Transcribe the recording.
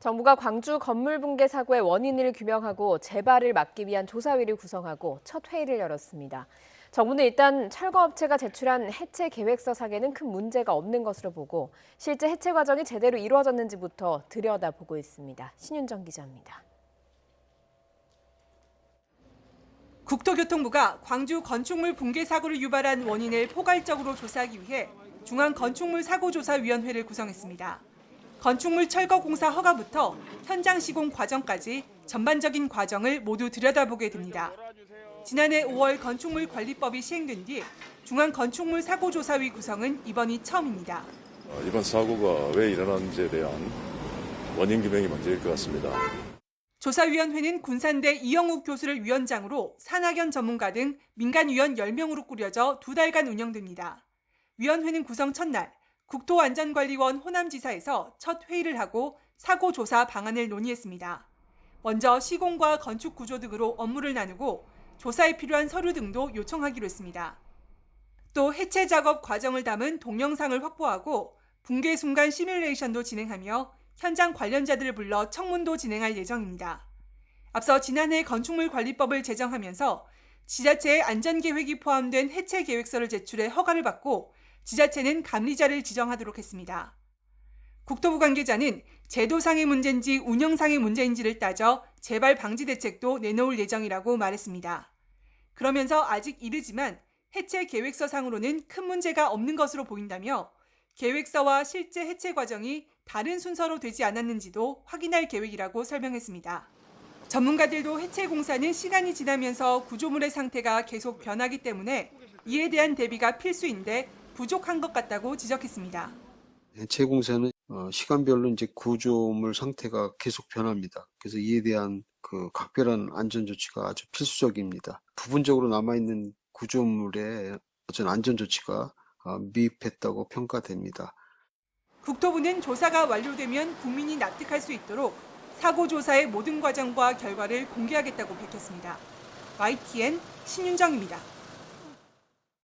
정부가 광주 건물 붕괴 사고의 원인을 규명하고 재발을 막기 위한 조사위를 구성하고 첫 회의를 열었습니다. 정부는 일단 철거업체가 제출한 해체 계획서 상에는 큰 문제가 없는 것으로 보고 실제 해체 과정이 제대로 이루어졌는지부터 들여다보고 있습니다. 신윤정 기자입니다. 국토교통부가 광주 건축물 붕괴 사고를 유발한 원인을 포괄적으로 조사하기 위해 중앙건축물사고조사위원회를 구성했습니다. 건축물 철거 공사 허가부터 현장 시공 과정까지 전반적인 과정을 모두 들여다보게 됩니다. 지난해 5월 건축물관리법이 시행된 뒤 중앙건축물사고조사위 구성은 이번이 처음입니다. 이번 사고가 왜 일어났는지에 대한 원인 규명이 먼저일 것 같습니다. 조사위원회는 군산대 이영욱 교수를 위원장으로 산학연 전문가 등 민간위원 10명으로 꾸려져 2달간 운영됩니다. 위원회는 구성 첫날 국토안전관리원 호남지사에서 첫 회의를 하고 사고 조사 방안을 논의했습니다. 먼저 시공과 건축 구조 등으로 업무를 나누고 조사에 필요한 서류 등도 요청하기로 했습니다. 또 해체 작업 과정을 담은 동영상을 확보하고 붕괴 순간 시뮬레이션도 진행하며 현장 관련자들을 불러 청문도 진행할 예정입니다. 앞서 지난해 건축물관리법을 제정하면서 지자체의 안전계획이 포함된 해체 계획서를 제출해 허가를 받고 지자체는 감리자를 지정하도록 했습니다. 국토부 관계자는 제도상의 문제인지 운영상의 문제인지를 따져 재발 방지 대책도 내놓을 예정이라고 말했습니다. 그러면서 아직 이르지만 해체 계획서상으로는 큰 문제가 없는 것으로 보인다며 계획서와 실제 해체 과정이 다른 순서로 되지 않았는지도 확인할 계획이라고 설명했습니다. 전문가들도 해체 공사는 시간이 지나면서 구조물의 상태가 계속 변하기 때문에 이에 대한 대비가 필수인데 부족한 것 같다고 지적했습니다. 해체 공사는 시간별로 이제 구조물 상태가 계속 변합니다. 그래서 이에 대한 각별한 안전 조치가 아주 필수적입니다. 부분적으로 남아있는 구조물의 어떤 안전 조치가 미흡했다고 평가됩니다. 국토부는 조사가 완료되면 국민이 납득할 수 있도록 사고 조사의 모든 과정과 결과를 공개하겠다고 밝혔습니다. YTN 신윤정입니다.